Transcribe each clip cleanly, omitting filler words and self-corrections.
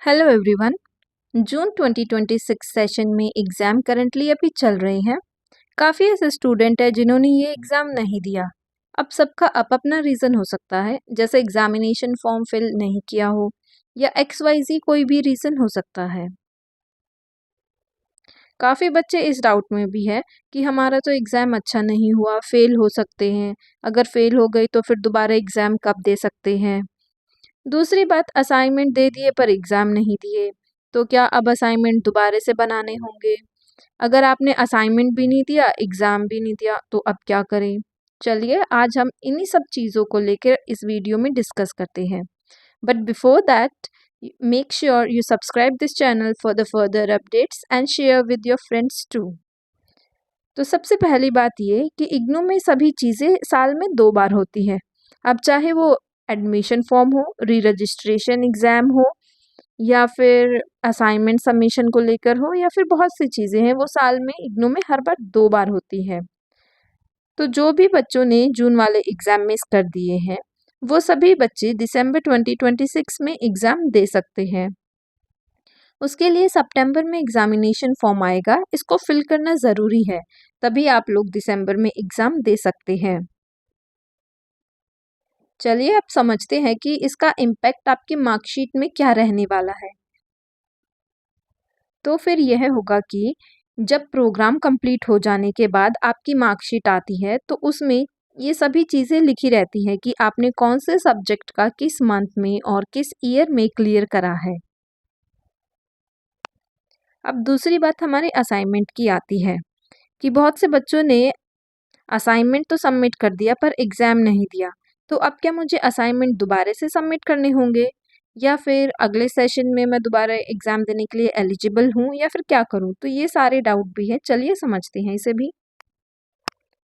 Hello everyone. June 2026 session में exam currently अभी चल रहे हैं। काफ़ी ऐसे स्टूडेंट हैं जिन्होंने ये एग्ज़ाम नहीं दिया। अब सबका अपना रीज़न हो सकता है, जैसे एग्ज़ामिनेशन फॉर्म फिल नहीं किया हो या XYZ कोई भी रीज़न हो सकता है। काफ़ी बच्चे इस डाउट में भी है कि हमारा तो एग्ज़ाम अच्छा नहीं हुआ, फेल हो सकते हैं। अगर फेल हो गई तो फिर दोबारा एग्ज़ाम कब दे सकते हैं। दूसरी बात, असाइनमेंट दे दिए पर एग्ज़ाम नहीं दिए, तो क्या अब असाइनमेंट दोबारा से बनाने होंगे? अगर आपने असाइनमेंट भी नहीं दिया, एग्ज़ाम भी नहीं दिया, तो अब क्या करें? चलिए आज हम इन्हीं सब चीज़ों को लेकर इस वीडियो में डिस्कस करते हैं। But before that, make sure you subscribe this channel for the further updates and share with your friends too. तो सबसे पहली बात ये कि इग्नू में सभी चीज़ें साल में 2 बार होती है। अब चाहे वो एडमिशन फॉर्म हो, री रजिस्ट्रेशन एग्ज़ाम हो या फिर असाइनमेंट सबमिशन को लेकर हो या फिर बहुत सी चीज़ें हैं, वो साल में इग्नू में हर बार 2 बार होती है। तो जो भी बच्चों ने जून वाले एग्ज़ाम मिस कर दिए हैं, वो सभी बच्चे दिसंबर 2026 में एग्ज़ाम दे सकते हैं। उसके लिए सितंबर में एग्ज़ामिनेशन फॉर्म आएगा, इसको फिल करना ज़रूरी है, तभी आप लोग दिसंबर में एग्ज़ाम दे सकते हैं। चलिए अब समझते हैं कि इसका इम्पैक्ट आपकी मार्कशीट में क्या रहने वाला है। तो फिर यह होगा कि जब प्रोग्राम कंप्लीट हो जाने के बाद आपकी मार्कशीट आती है, तो उसमें ये सभी चीज़ें लिखी रहती हैं कि आपने कौन से सब्जेक्ट का किस मंथ में और किस ईयर में क्लियर करा है। अब दूसरी बात हमारे असाइनमेंट की आती है कि बहुत से बच्चों ने असाइनमेंट तो सबमिट कर दिया पर एग्ज़ाम नहीं दिया। तो अब क्या मुझे असाइनमेंट दोबारा से सबमिट करने होंगे? या फिर अगले सेशन में मैं दोबारा एग्ज़ाम देने के लिए एलिजिबल हूँ या फिर क्या करूँ? तो ये सारे डाउट भी हैं, चलिए समझते हैं इसे भी।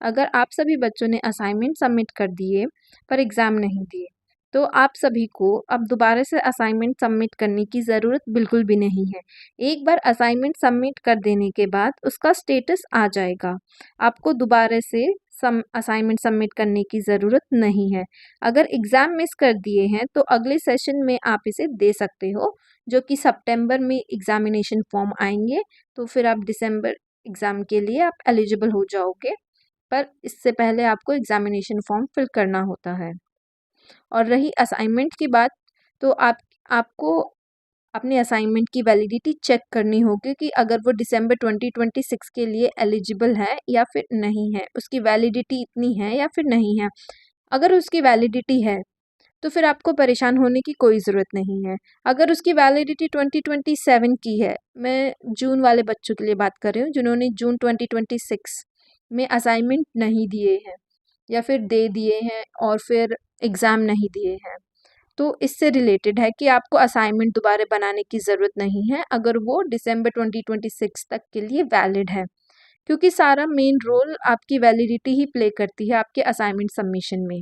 अगर आप सभी बच्चों ने असाइनमेंट सबमिट कर दिए पर एग्ज़ाम नहीं दिए, तो आप सभी को अब दोबारा से असाइनमेंट सबमिट करने की ज़रूरत बिल्कुल भी नहीं है। एक बार असाइनमेंट सबमिट कर देने के बाद उसका स्टेटस आ जाएगा। आपको दोबारा से असाइनमेंट सबमिट करने की ज़रूरत नहीं है। अगर एग्ज़ाम मिस कर दिए हैं तो अगले सेशन में आप इसे दे सकते हो, जो कि सितंबर में एग्ज़ामिनेशन फॉर्म आएंगे, तो फिर आप दिसंबर एग्ज़ाम के लिए आप एलिजिबल हो जाओगे। पर इससे पहले आपको एग्ज़ामिनेशन फॉर्म फिल करना होता है। और रही असाइनमेंट की बात, तो आपको अपने असाइनमेंट की वैलिडिटी चेक करनी होगी कि अगर वो दिसंबर 2026 के लिए एलिजिबल है या फिर नहीं है, उसकी वैलिडिटी इतनी है या फिर नहीं है। अगर उसकी वैलिडिटी है, तो फिर आपको परेशान होने की कोई ज़रूरत नहीं है। अगर उसकी वैलिडिटी 2027 की है, मैं जून वाले बच्चों के लिए बात कर रही हूँ जिन्होंने जून 2026 में असाइनमेंट नहीं दिए हैं या फिर दे दिए हैं और फिर एग्ज़ाम नहीं दिए हैं। तो इससे रिलेटेड है कि आपको असाइनमेंट दोबारा बनाने की ज़रूरत नहीं है, अगर वो दिसंबर 2026 तक के लिए वैलिड है। क्योंकि सारा मेन रोल आपकी वैलिडिटी ही प्ले करती है आपके असाइनमेंट सबमिशन में।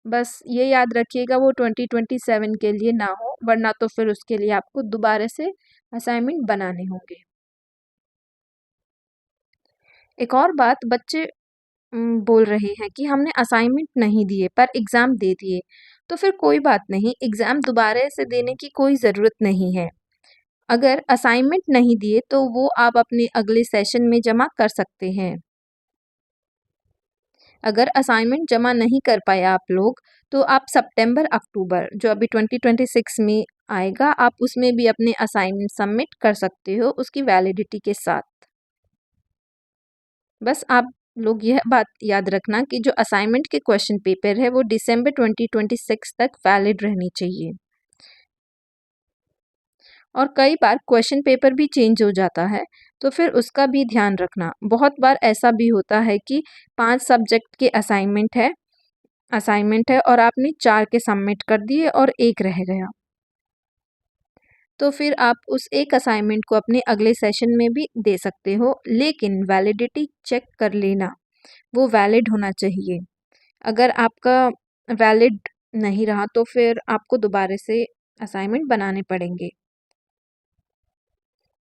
बस ये याद रखिएगा वो 2027 के लिए ना हो, वरना तो फिर उसके लिए आपको दोबारा से असाइनमेंट बनाने होंगे। एक और बात, बच्चे बोल रहे हैं कि हमने असाइनमेंट नहीं दिए पर एग्ज़ाम दे दिए। तो फिर कोई बात नहीं, एग्ज़ाम दोबारा से देने की कोई ज़रूरत नहीं है। अगर असाइनमेंट नहीं दिए तो वो आप अपने अगले सेशन में जमा कर सकते हैं। अगर असाइनमेंट जमा नहीं कर पाए आप लोग, तो आप सितंबर अक्टूबर जो अभी 2026 में आएगा, आप उसमें भी अपने असाइनमेंट सबमिट कर सकते हो उसकी वैलिडिटी के साथ। बस आप लोग यह बात याद रखना कि जो असाइनमेंट के क्वेश्चन पेपर है वो दिसंबर 2026 तक वैलिड रहनी चाहिए। और कई बार क्वेश्चन पेपर भी चेंज हो जाता है, तो फिर उसका भी ध्यान रखना। बहुत बार ऐसा भी होता है कि 5 सब्जेक्ट के असाइनमेंट है और आपने 4 के सबमिट कर दिए और 1 रह गया। तो फिर आप उस एक असाइनमेंट को अपने अगले सेशन में भी दे सकते हो, लेकिन वैलिडिटी चेक कर लेना, वो वैलिड होना चाहिए। अगर आपका वैलिड नहीं रहा तो फिर आपको दोबारा से असाइनमेंट बनाने पड़ेंगे।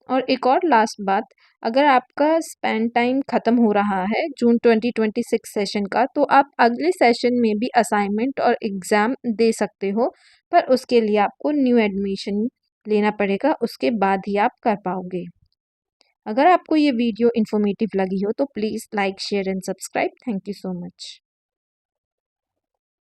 और एक और लास्ट बात, अगर आपका स्पेंड टाइम ख़त्म हो रहा है जून 2026 सेशन का, तो आप अगले सेशन में भी असाइनमेंट और एग्ज़ाम दे सकते हो, पर उसके लिए आपको न्यू एडमिशन लेना पड़ेगा, उसके बाद ही आप कर पाओगे। अगर आपको ये वीडियो इन्फॉर्मेटिव लगी हो तो please like share and subscribe. Thank you so much.